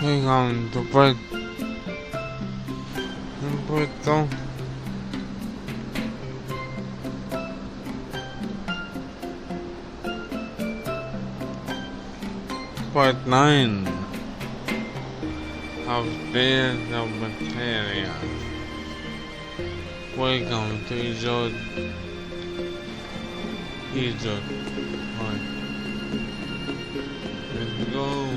Vengan, tu puesto. Un puesto. Part 9 Upstairs of Berseria. Welcome to Egypt. Alright. Let's go.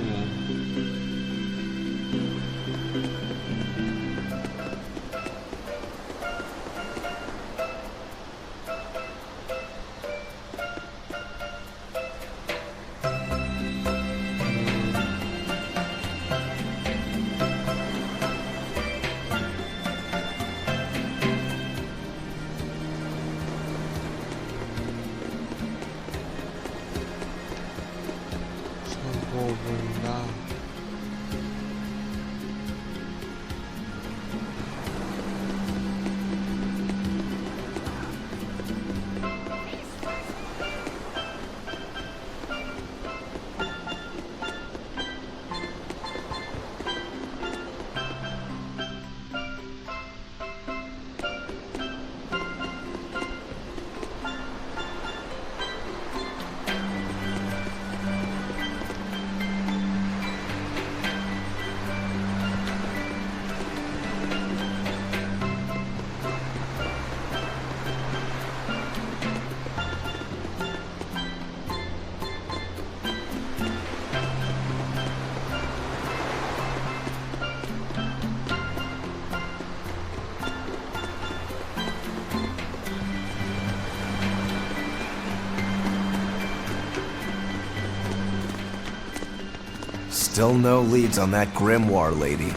Still no leads on that Grimoire lady.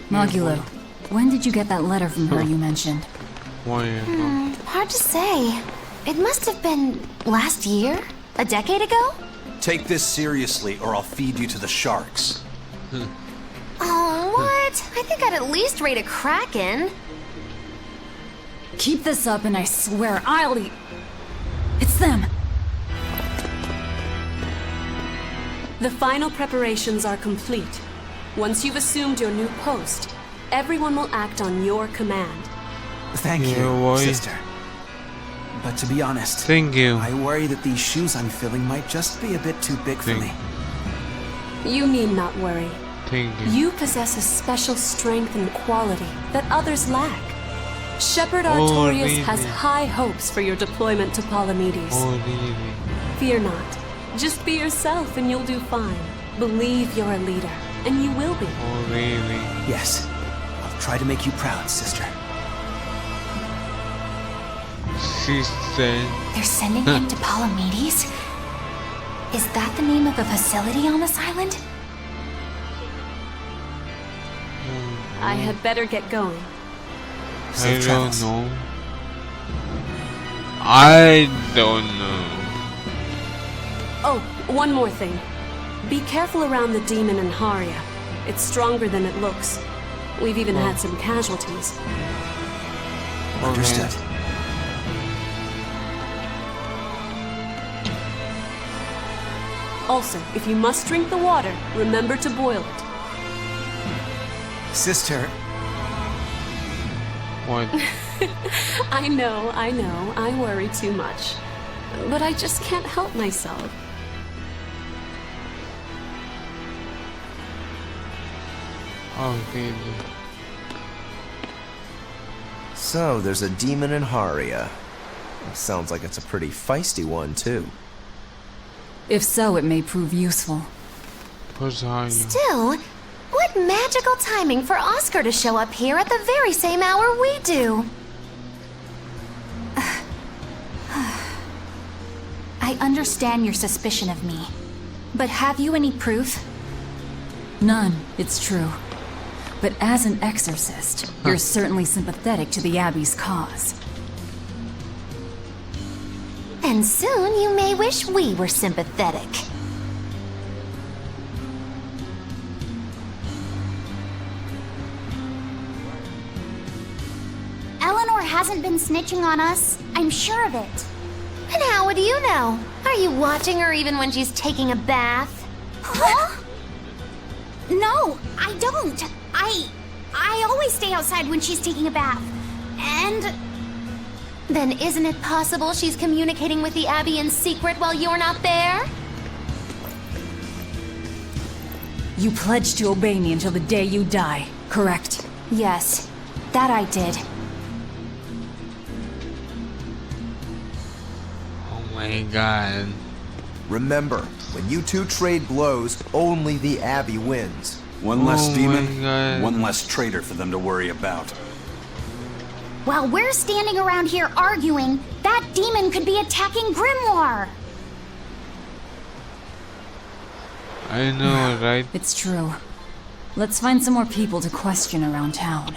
Mogulo, when did you get that letter from her you mentioned? Hard to say. It must have been last year? A decade ago? Take this seriously or I'll feed you to the sharks. Oh, what? I think I'd at least rate a Kraken. Keep this up and I swear I'll eat... It's them! The final preparations are complete. Once you've assumed your new post, everyone will act on your command. Thank you, sister. But to be honest, Thank you. I worry that these shoes I'm filling might just be a bit too big for me. You need not worry. Thank you. You possess a special strength and quality that others lack. Shepherd Oh, Artorias really? has high hopes for your deployment to Palamedes. Oh, really? Fear not. Just be yourself and you'll do fine. Believe you're a leader, and you will be. Oh, really? Yes, I'll try to make you proud, sister. She said. They're sending him to Palamedes? Is that the name of a facility on this island? I had better get going. I Safe don't travels. know. I don't know. Oh, one more thing. Be careful around the demon in Haria. It's stronger than it looks. We've even had some casualties. Understood. Also, if you must drink the water, remember to boil it. Sister, What? I know, I worry too much. But I just can't help myself. Oh, really? So, there's a demon in Haria. Sounds like it's a pretty feisty one, too. If so, it may prove useful. Berseria. Still, what magical timing for Oscar to show up here at the very same hour we do. I understand your suspicion of me, but have you any proof? None, it's true. But as an exorcist, you're certainly sympathetic to the Abbey's cause. And soon you may wish we were sympathetic. Eleanor hasn't been snitching on us. I'm sure of it. And how would you know? Are you watching her even when she's taking a bath? Huh? No, I don't. I always stay outside when she's taking a bath. And Then isn't it possible she's communicating with the Abbey in secret while you're not there? You pledged to obey me until the day you die, correct? Yes, that I did. Oh my god. Remember, when you two trade blows, only the Abbey wins. One less Oh demon, my God. one less traitor for them to worry about. while we're standing around here arguing, that demon could be attacking Grimoire. I know, right? It's true. Let's find some more people to question around town.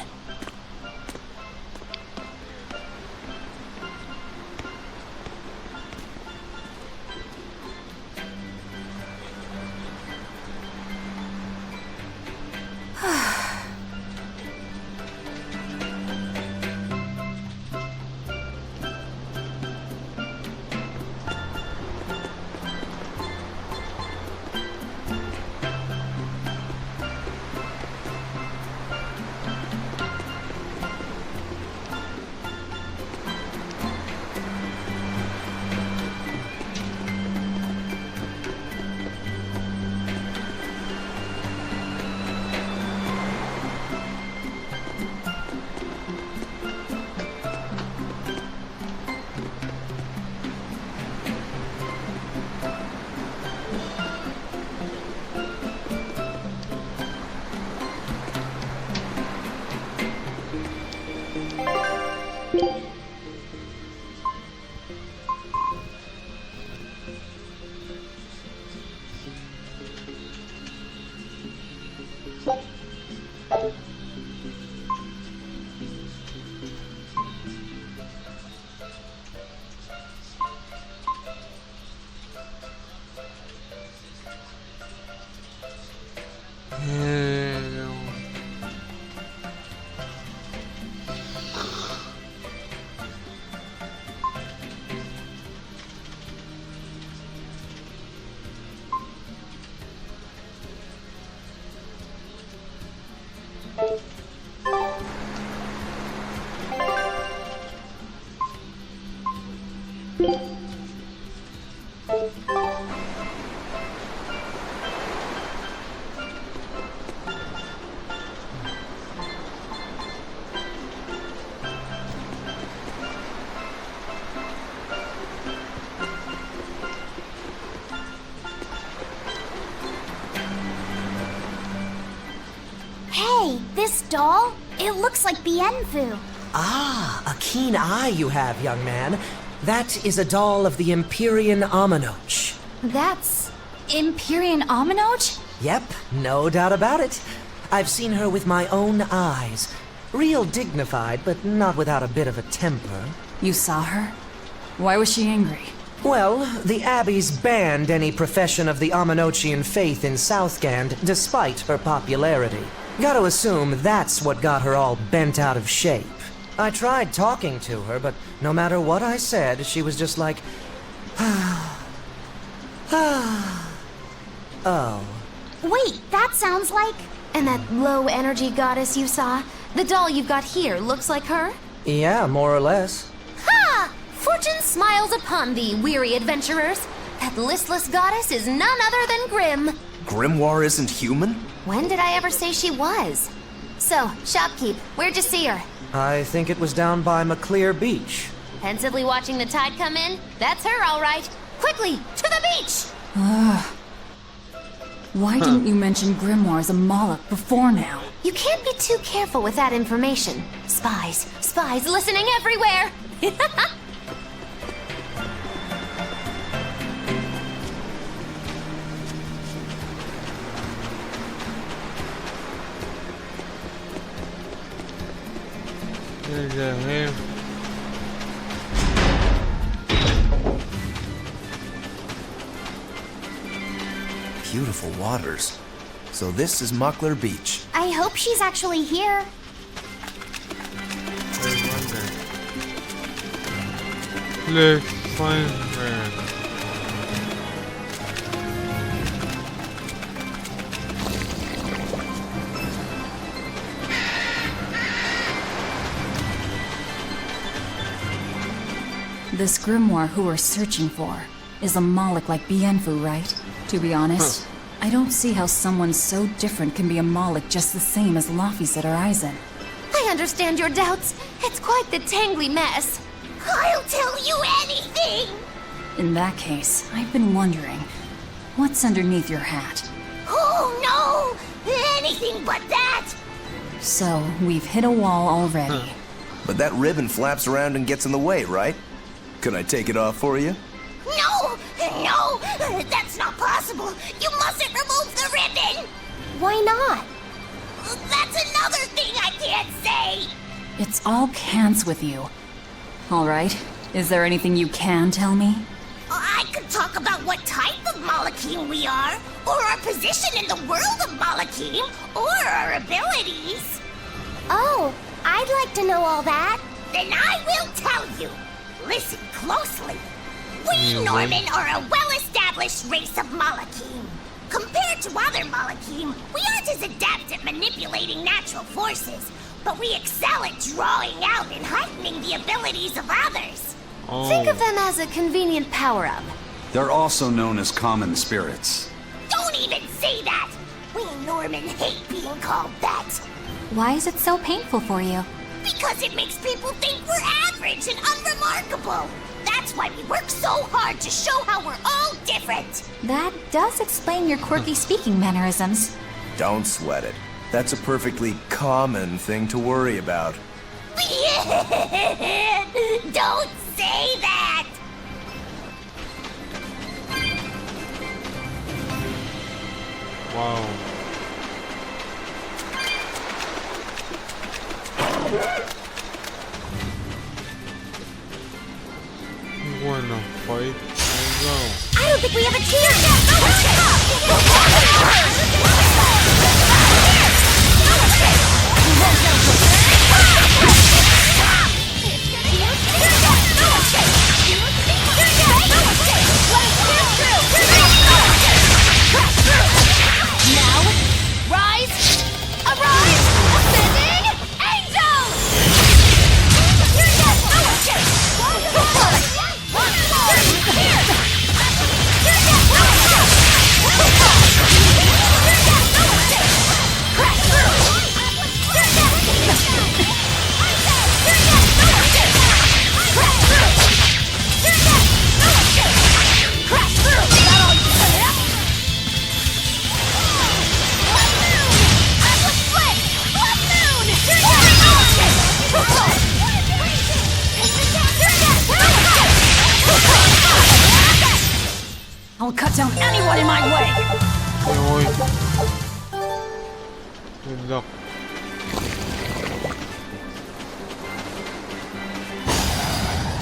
Hey, this doll, it looks like Bienfu. Ah, a keen eye you have, young man. That is a doll of the Empyrean Aminoch. That's... Empyrean Aminoch? Yep, no doubt about it. I've seen her with my own eyes. Real dignified, but not without a bit of a temper. You saw her? Why was she angry? Well, the Abbey's banned any profession of the Aminochian faith in Southgand, despite her popularity. Gotta assume that's what got her all bent out of shape. I tried talking to her, but no matter what I said, she was just like, oh. Wait, that sounds like... And that low-energy goddess you saw? The doll you've got here looks like her? Yeah, more or less. Ha! Fortune smiles upon thee, weary adventurers. That listless goddess is none other than Grim. Grimoire isn't human? When did I ever say she was? So, shopkeep, where'd you see her? I think it was down by McClear Beach. Pensively watching the tide come in? That's her, all right. Quickly, to the beach! Why didn't you mention Grimoire as a Moloch before now? You can't be too careful with that information. Spies listening everywhere! There's a hair. Beautiful waters. So this is Muckler Beach. I hope she's actually here. I wonder. Let's find her. This grimoire who we're searching for is a Moloch like Bienfu, right? To be honest, I don't see how someone so different can be a Moloch just the same as Laphicet or Aizen. I understand your doubts. It's quite the tangly mess. I'll tell you anything! In that case, I've been wondering, what's underneath your hat? Oh no! Anything but that! So, we've hit a wall already. But that ribbon flaps around and gets in the way, right? Can I take it off for you? No! No! That's not possible! You mustn't remove the ribbon! Why not? That's another thing I can't say! It's all cans with you. Alright, is there anything you can tell me? I could talk about what type of Malachim we are, or our position in the world of Malachim, or our abilities. Oh, I'd like to know all that. Then I will tell you. Listen closely. We Norman are a well-established race of Malachim. Compared to other Malachim, we aren't as adept at manipulating natural forces, but we excel at drawing out and heightening the abilities of others. Oh. Think of them as a convenient power-up. They're also known as common spirits. Don't even say that! We Norman hate being called that. Why is it so painful for you? Because it makes people think we're average and unremarkable. That's why we work so hard to show how we're all different. That does explain your quirky speaking mannerisms. Don't sweat it. That's a perfectly common thing to worry about. Don't say that! Wow. You wanna fight? Let's go. I don't think we have a chance! Now, rise! Arise! Ascending I'll cut down anyone in my way! Oi. Good luck.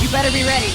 You better be ready.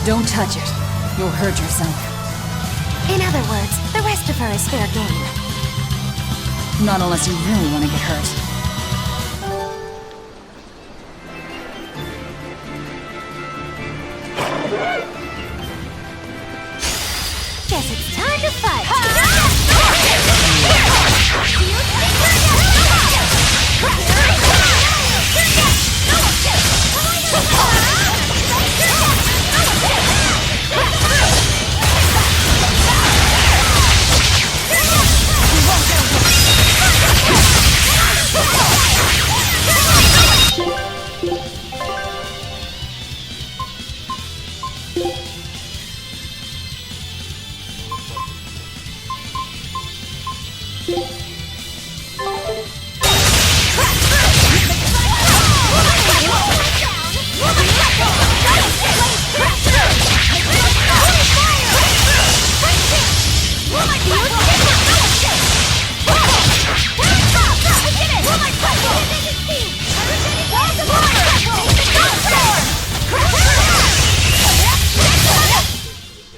Don't touch it. You'll hurt yourself. In other words, the rest of her is fair game. Not unless you really want to get hurt. Guess it's time to fight.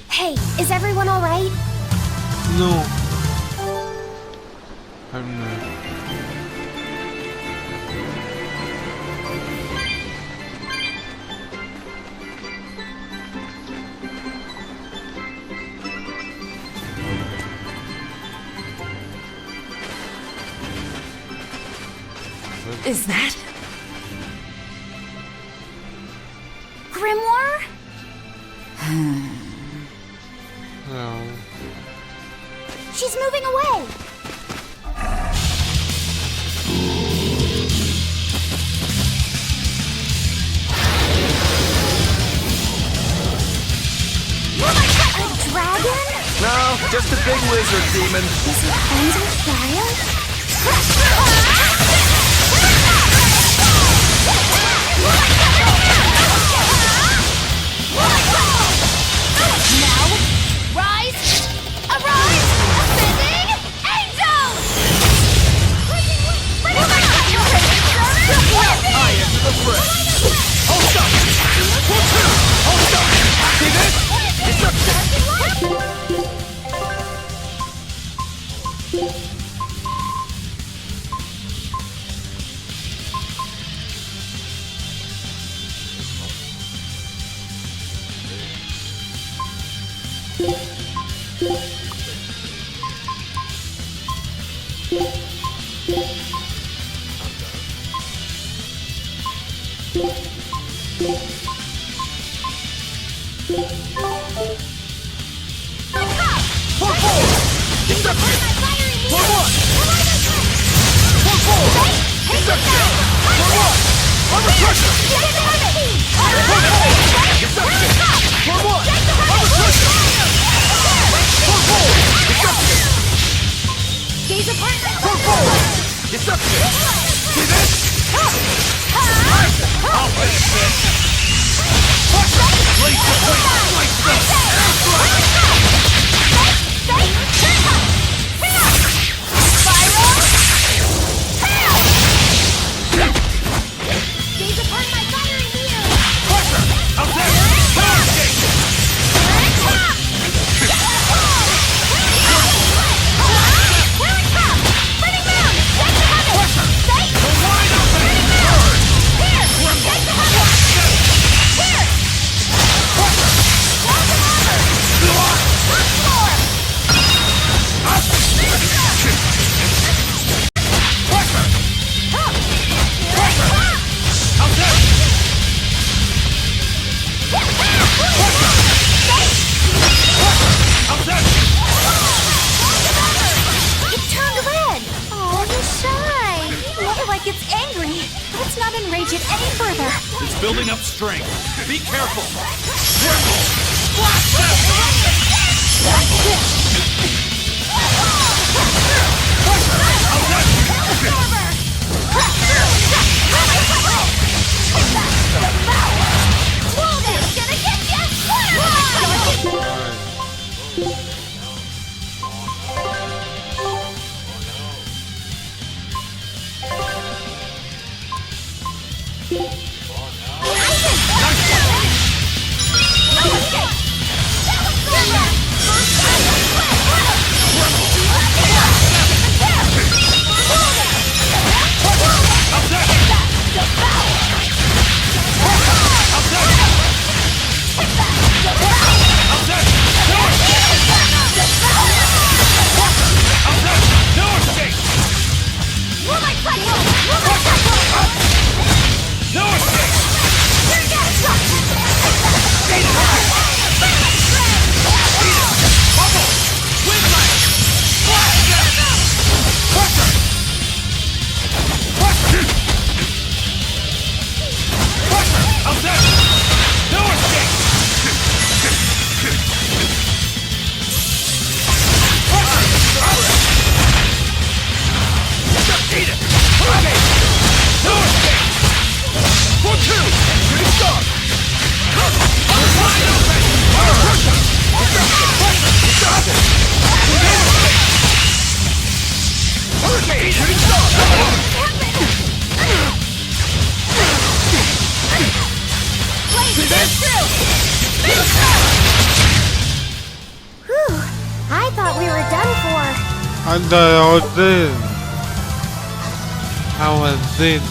Hey, is everyone all right? No. I'm not. Is that? Grimoire? No. She's moving away. A dragon? No, just a big lizard demon. Is it friends with Gaia? Now, rise! Arise! Ascending! Angels! I enter the fray. Hold up! Hold up! See this? It's a Gaze apart! Deception! See this? I'll finish this! Place the point! Place the Gaze upon my fiery meter! pressure! How's that? It turned red! Oh, you shine! Look like it's angry. Let's not enrage it any further. It's building up strength. Be careful. Nice! Anda, Odin. How was it?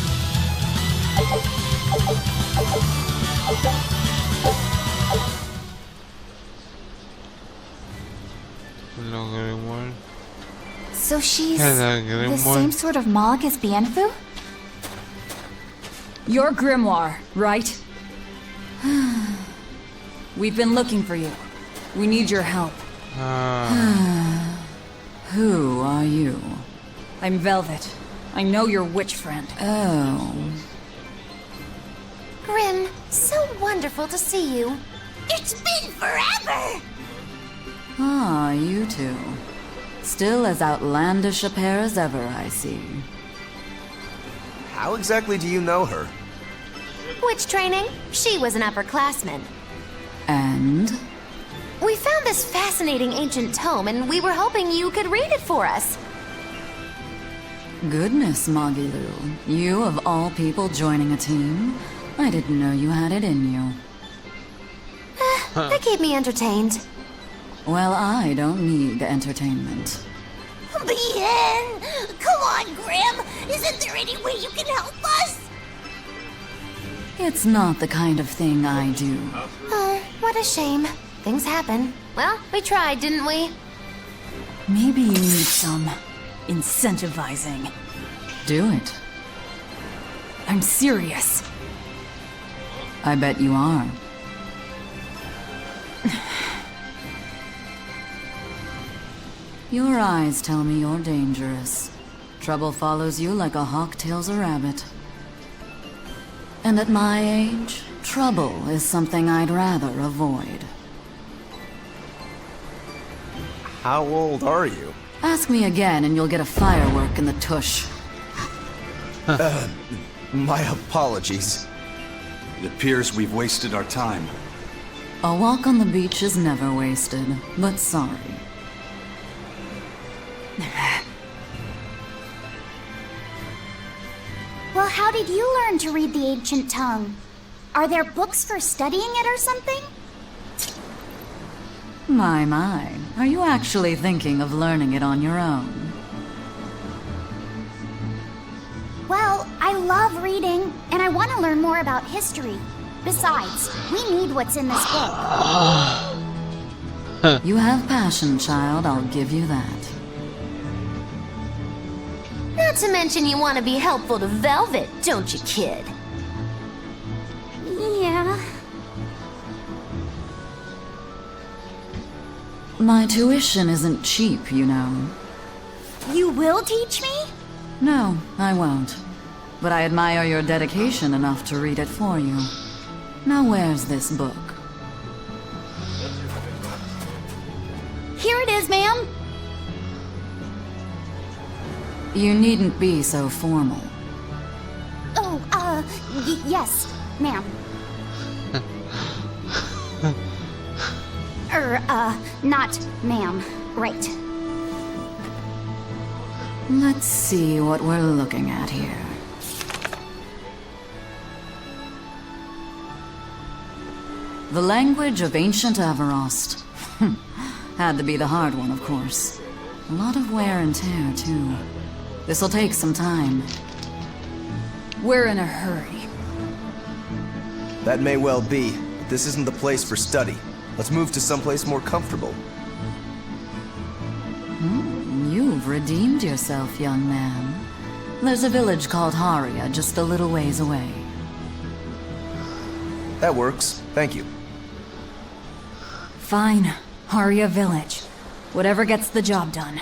Hello, Grimoire. So she's Hello, the Grimoire. same sort of Moloch as Bienfu? You're Grimoire, right? We've been looking for you. We need your help. Who are you? I'm Velvet. I know your witch friend. Oh. Grim, so wonderful to see you. It's been forever! Ah, you two. Still as outlandish a pair as ever, I see. How exactly do you know her? Witch training? She was an upperclassman. And? We found this fascinating ancient tome, and we were hoping you could read it for us. Goodness, Magilu. You of all people joining a team? I didn't know you had it in you. That keep me entertained. Well, I don't need entertainment. Bien! Come on, Grim! Isn't there any way you can help us? It's not the kind of thing I do. Oh, what a shame. Things happen. Well, we tried, didn't we? Maybe you need some incentivizing. Do it. I'm serious. I bet you are. Your eyes tell me you're dangerous. Trouble follows you like a hawk tails a rabbit. And at my age, trouble is something I'd rather avoid. How old are you? Ask me again and you'll get a firework in the tush. My apologies. It appears we've wasted our time. A walk on the beach is never wasted, but sorry. Well, how did you learn to read the ancient tongue? Are there books for studying it or something? My. Are you actually thinking of learning it on your own? Well, I love reading, and I want to learn more about history. Besides, we need what's in this book. You have passion, child, I'll give you that. Not to mention you want to be helpful to Velvet, don't you, kid? Yeah. My tuition isn't cheap, you know. You will teach me? No, I won't. But I admire your dedication enough to read it for you. Now where's this book? Here it is, ma'am. You needn't be so formal. Oh, yes, ma'am. Not ma'am. Right. Let's see what we're looking at here. The language of ancient Averost. Had to be the hard one, of course. A lot of wear and tear, too. This'll take some time. We're in a hurry. That may well be, but this isn't the place for study. Let's move to someplace more comfortable. You've redeemed yourself, young man. There's a village called Haria just a little ways away. That works. Thank you. Fine. Haria Village. Whatever gets the job done.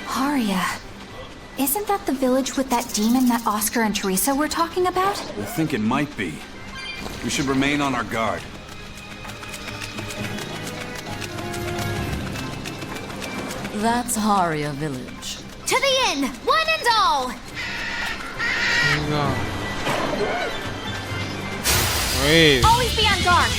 Haria. Isn't that the village with that demon that Oscar and Teresa were talking about? We think it might be. We should remain on our guard. That's Haria Village. To the inn, one and all! No. Wait. Always be on guard.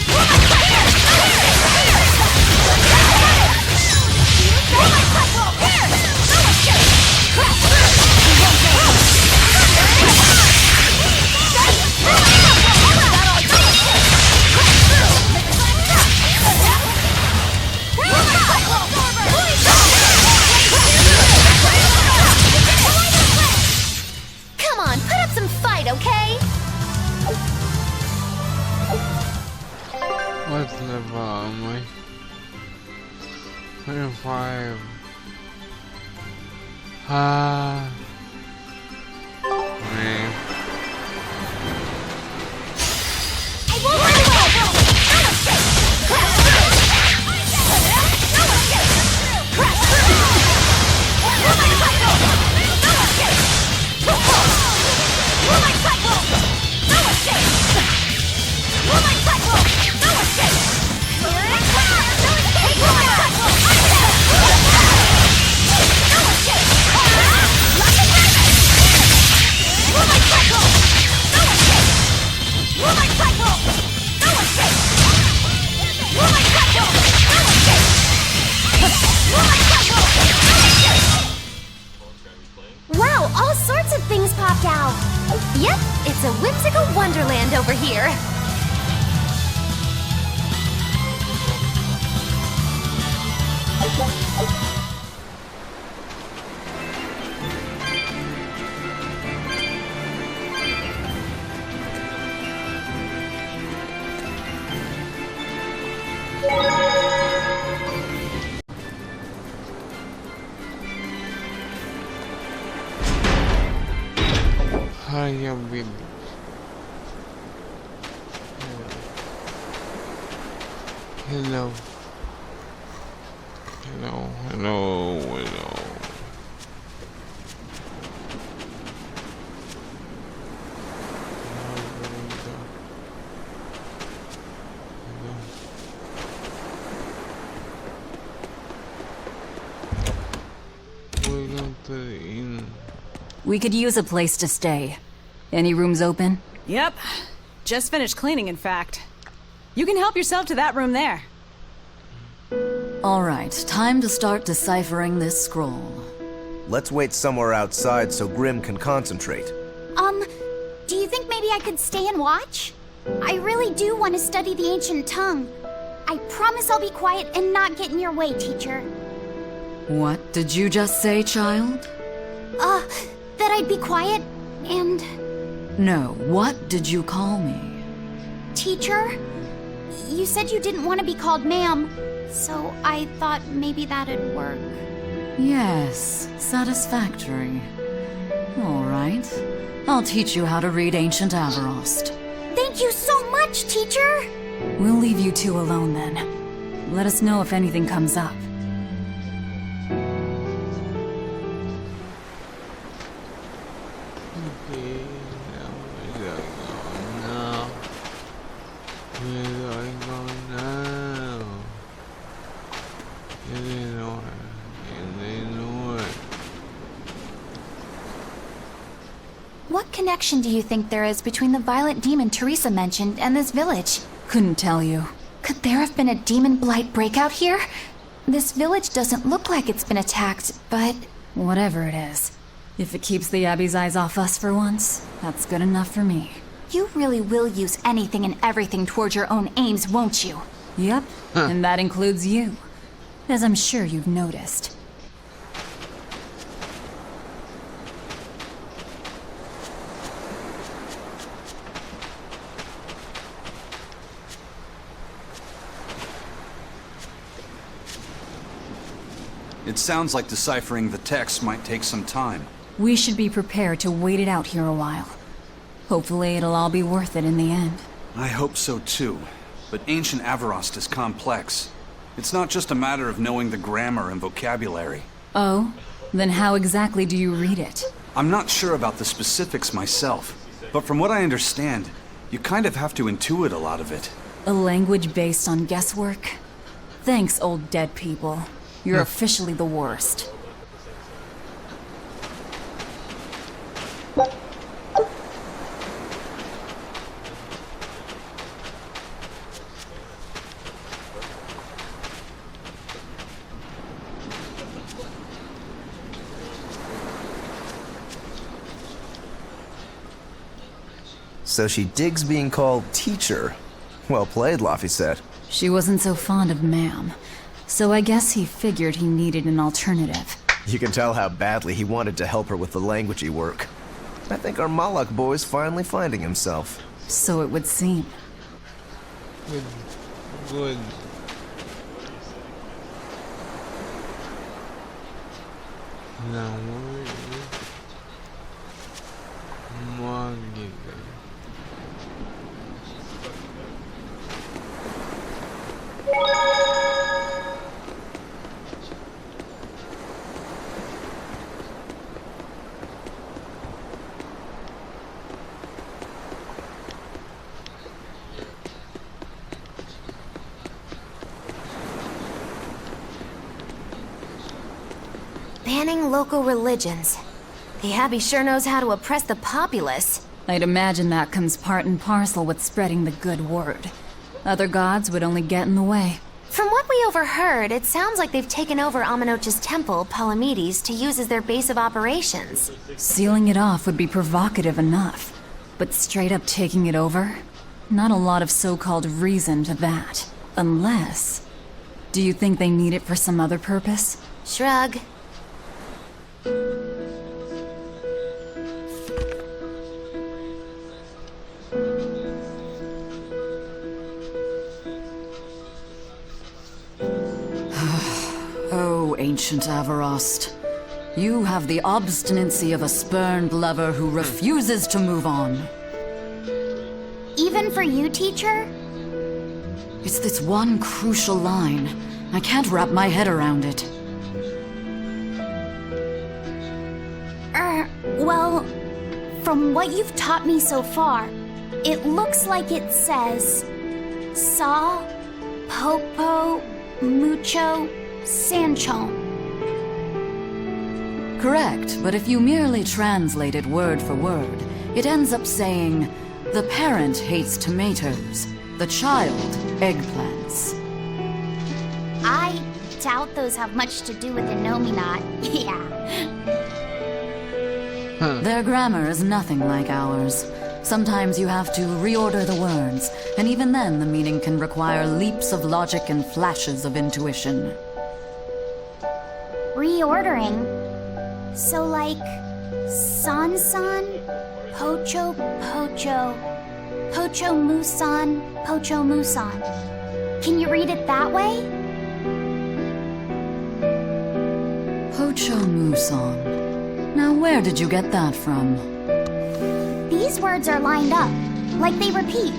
What's the bottom? 25. Man. Wow, all sorts of things popped out. Yep, it's a whimsical wonderland over here. I am with. Hello. Hello. Hello. Hello. Welcome to the inn. We could use a place to stay. Any rooms open? Yep. Just finished cleaning, in fact. You can help yourself to that room there. All right, time to start deciphering this scroll. Let's wait somewhere outside so Grim can concentrate. Do you think maybe I could stay and watch? I really do want to study the ancient tongue. I promise I'll be quiet and not get in your way, teacher. What did you just say, child? That I'd be quiet and... No, what did you call me? Teacher? You said you didn't want to be called ma'am, so I thought maybe that'd work. Yes, satisfactory. All right. I'll teach you how to read Ancient Avarost. Thank you so much, teacher! We'll leave you two alone then. Let us know if anything comes up. What connection do you think there is between the violent demon Teresa mentioned and this village? Couldn't tell you. Could there have been a demon blight breakout here? This village doesn't look like it's been attacked, but... Whatever it is. If it keeps the Abbey's eyes off us for once, that's good enough for me. You really will use anything and everything towards your own aims, won't you? Yep, and that includes you. As I'm sure you've noticed. It sounds like deciphering the text might take some time. We should be prepared to wait it out here a while. Hopefully it'll all be worth it in the end. I hope so too. But ancient Avarost is complex. It's not just a matter of knowing the grammar and vocabulary. Oh? Then how exactly do you read it? I'm not sure about the specifics myself, but from what I understand, you kind of have to intuit a lot of it. A language based on guesswork? Thanks, old dead people. You're officially the worst. So she digs being called teacher. Well played, Laphicet. She wasn't so fond of ma'am, so I guess he figured he needed an alternative. You can tell how badly he wanted to help her with the languagey work. I think our Malak boy's finally finding himself. So it would seem. Good. Now Magida. Banning local religions. The Abbey sure knows how to oppress the populace. I'd imagine that comes part and parcel with spreading the good word. Other gods would only get in the way. From what we overheard, it sounds like they've taken over Amenoch's temple, Palamedes, to use as their base of operations. Sealing it off would be provocative enough, but straight up taking it over? Not a lot of so-called reason to that. Unless... Do you think they need it for some other purpose? Shrug. Oh, ancient Avarost. You have the obstinacy of a spurned lover who refuses to move on. Even for you, teacher? It's this one crucial line. I can't wrap my head around it. Well, from what you've taught me so far, it looks like it says... Saw, Popo, Mucho, Sancho. Correct, but if you merely translate it word for word, it ends up saying, the parent hates tomatoes, the child eggplants. I doubt those have much to do with Innominat. Yeah. Their grammar is nothing like ours. Sometimes you have to reorder the words, and even then the meaning can require leaps of logic and flashes of intuition. Reordering? So like... San-san, Pocho, Pocho, Pocho Musan, Pocho Musan. Can you read it that way? Pocho Musan. Now where did you get that from? These words are lined up, like they repeat.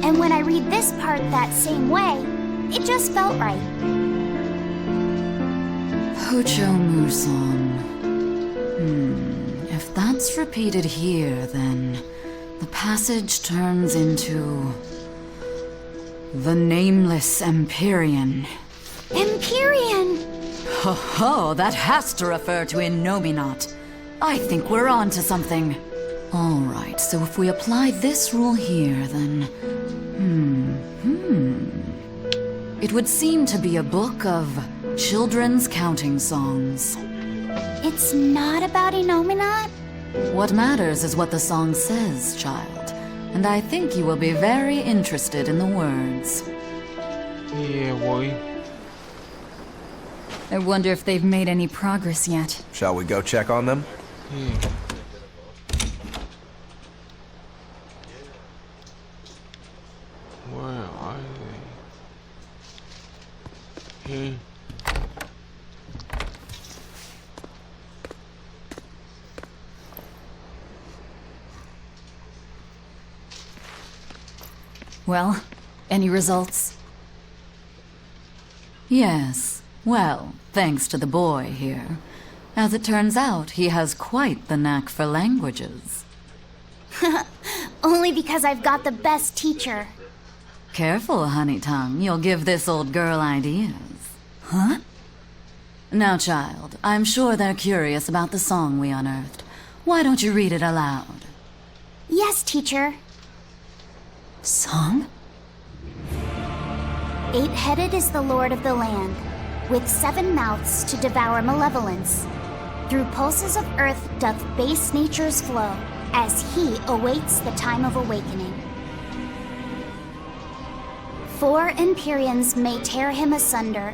And when I read this part that same way, it just felt right. Pocho Musan. If that's repeated here, then the passage turns into... the Nameless Empyrean. Empyrean! Ho ho, that has to refer to Innominat. I think we're on to something. Alright, so if we apply this rule here, then... It would seem to be a book of children's counting songs. It's not about Innominat? What matters is what the song says, child. And I think you will be very interested in the words. Yeah, boy. I wonder if they've made any progress yet. Shall we go check on them? Yeah. Where are they? Here. Well, any results? Yes. Well, thanks to the boy here. As it turns out, he has quite the knack for languages. Only because I've got the best teacher. Careful, honey tongue. You'll give this old girl ideas. Huh? Now, child, I'm sure they're curious about the song we unearthed. Why don't you read it aloud? Yes, teacher. Song? 8-headed is the lord of the land, with 7 mouths to devour malevolence. Through pulses of earth doth base nature's flow, as he awaits the time of awakening. 4 Empyreans may tear him asunder,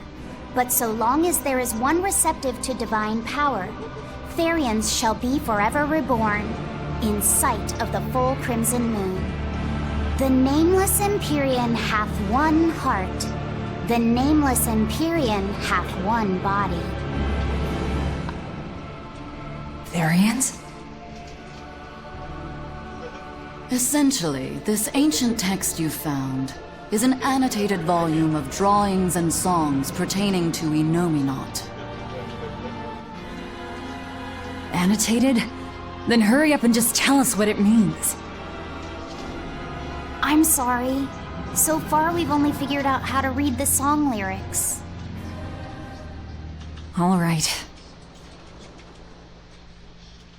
but so long as there is one receptive to divine power, Therians shall be forever reborn, in sight of the full crimson moon. The nameless Empyrean hath one heart. The nameless Empyrean hath one body. Therians? Essentially, this ancient text you found is an annotated volume of drawings and songs pertaining to Enominat. Annotated? Then hurry up and just tell us what it means. I'm sorry. So far, we've only figured out how to read the song lyrics. All right.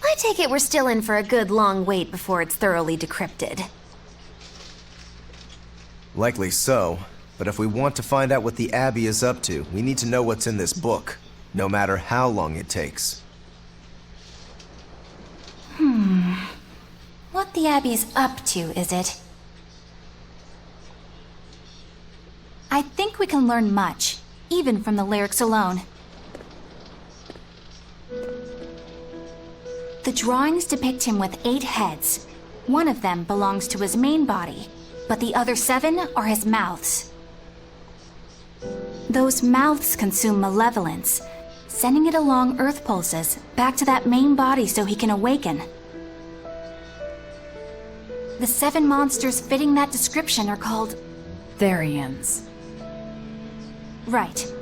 I take it we're still in for a good long wait before it's thoroughly decrypted. Likely so, but if we want to find out what the Abbey is up to, we need to know what's in this book, no matter how long it takes. What the Abbey's up to, is it? I think we can learn much, even from the lyrics alone. The drawings depict him with 8 heads. One of them belongs to his main body, but the other 7 are his mouths. Those mouths consume malevolence, sending it along Earth pulses back to that main body so he can awaken. The 7 monsters fitting that description are called Therians. Right.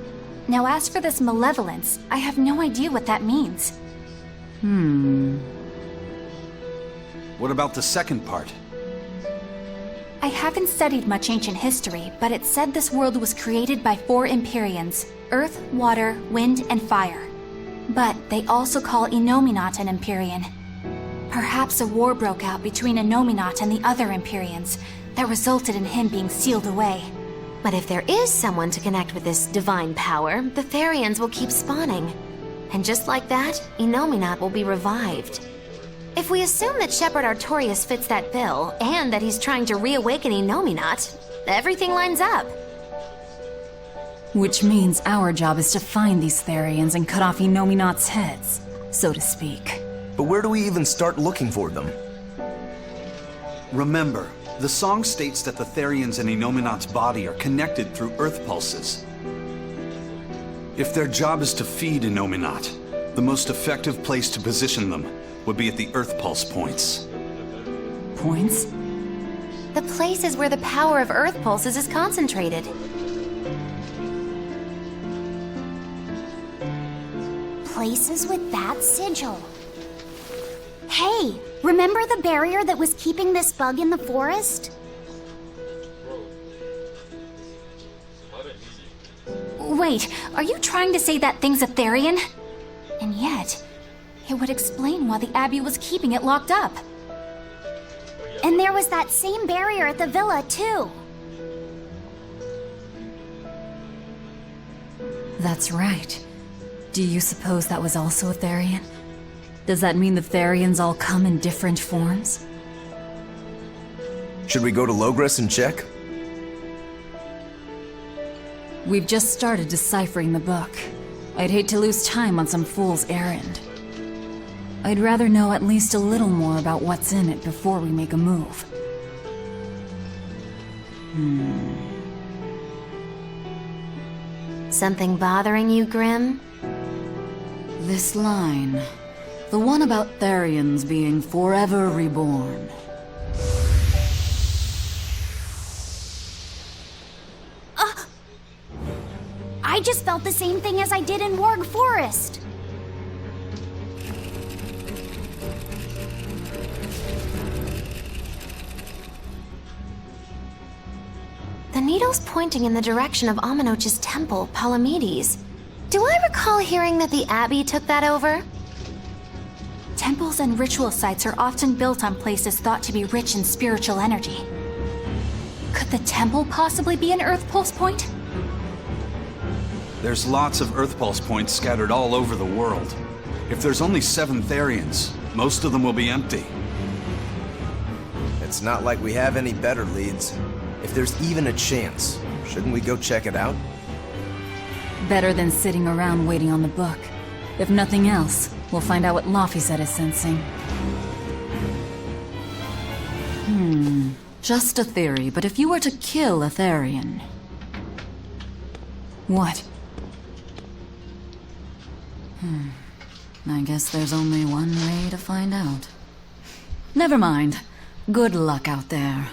Now as for this malevolence, I have no idea what that means. What about the second part? I haven't studied much ancient history, but it said this world was created by 4 Empyreans: Earth, Water, Wind, and Fire. But they also call Enominat an Empyrean. Perhaps a war broke out between Enominat and the other Empyreans that resulted in him being sealed away. But if there is someone to connect with this divine power, the Therians will keep spawning. And just like that, Enominat will be revived. If we assume that Shepherd Artorius fits that bill, and that he's trying to reawaken Enominat, everything lines up. Which means our job is to find these Therians and cut off Enominat's heads, so to speak. But where do we even start looking for them? Remember, the song states that the Therians in Enominat's body are connected through Earth pulses. If their job is to feed Enominat, the most effective place to position them would be at the Earth pulse points. Points? The places where the power of Earth pulses is concentrated. Places with that sigil. Hey, remember the barrier that was keeping this bug in the forest? Wait, are you trying to say that thing's a Therian? And yet, it would explain why the Abbey was keeping it locked up. And there was that same barrier at the villa, too. That's right. Do you suppose that was also a Therian? Does that mean the Therians all come in different forms? Should we go to Logres and check? We've just started deciphering the book. I'd hate to lose time on some fool's errand. I'd rather know at least a little more about what's in it before we make a move. Something bothering you, Grim? This line. The one about Therians being forever reborn. I just felt the same thing as I did in Warg Forest. The needle's pointing in the direction of Amenoch's temple, Palamedes. Do I recall hearing that the Abbey took that over? Temples and ritual sites are often built on places thought to be rich in spiritual energy. Could the temple possibly be an Earth Pulse point? There's lots of Earth pulse points scattered all over the world. If there's only 7 Therians, most of them will be empty. It's not like we have any better leads. If there's even a chance, shouldn't we go check it out? Better than sitting around waiting on the book. If nothing else, we'll find out what Laphicet is sensing. Just a theory, but if you were to kill a Therian... What? I guess there's only one way to find out. Never mind. Good luck out there.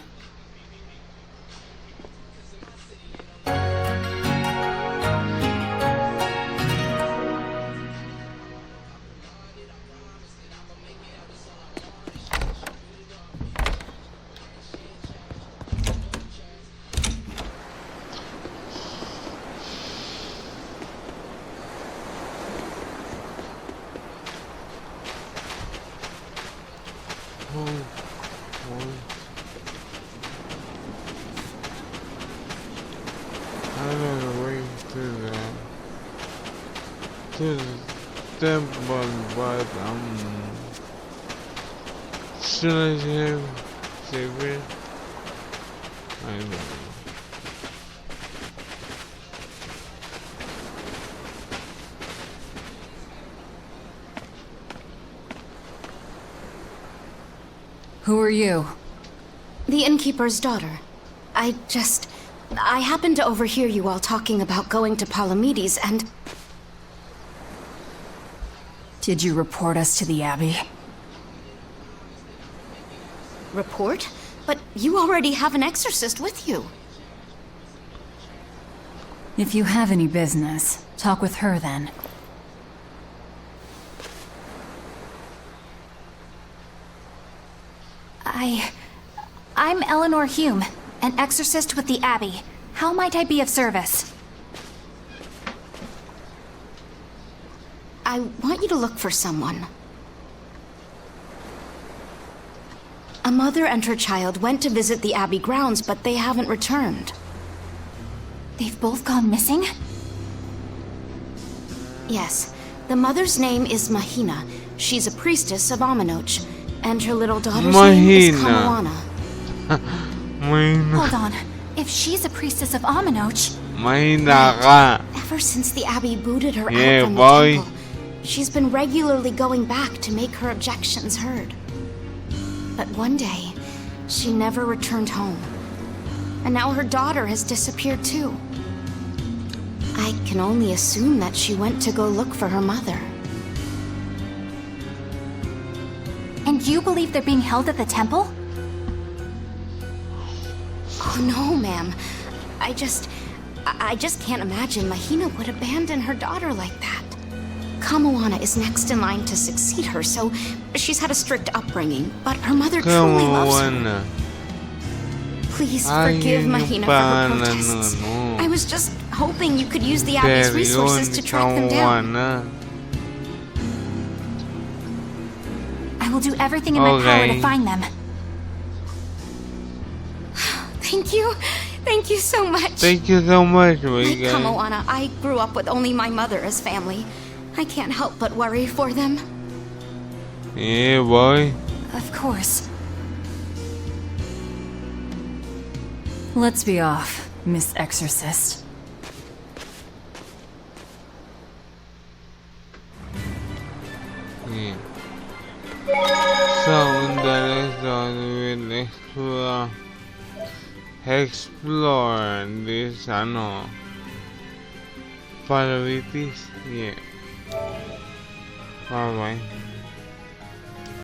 To the temple, but should I save it? I don't know. Who are you? The innkeeper's daughter. I happened to overhear you all talking about going to Palamedes, and... Did you report us to the Abbey? Report? But you already have an exorcist with you. If you have any business, talk with her then. I'm Eleanor Hume, an exorcist with the Abbey. How might I be of service? I want you to look for someone. A mother and her child went to visit the Abbey grounds, but they haven't returned. They've both gone missing? Yes. The mother's name is Mahina. She's a priestess of Amanoch. And her little daughter's name is Kamoana. Hold on. If she's a priestess of Amanoch... Ever since the Abbey booted her out from the temple, she's been regularly going back to make her objections heard. But one day, she never returned home. And now her daughter has disappeared too. I can only assume that she went to go look for her mother. And you believe they're being held at the temple? Oh no, ma'am. I just can't imagine Mahina would abandon her daughter like that. Kamoana is next in line to succeed her, so she's had a strict upbringing, but her mother truly loves her. Please forgive Mahina for her protests. I was just hoping you could use the Abbey's resources to track them down. I will do everything in my power to find them. Thank you. Thank you so much. Thank you so much, Like Kamoana, I grew up with only my mother as family. I can't help but worry for them. Yeah, boy. Of course. Let's be off, Miss Exorcist. Yeah. So, the rest will explore this, possibilities. Yeah. Alright.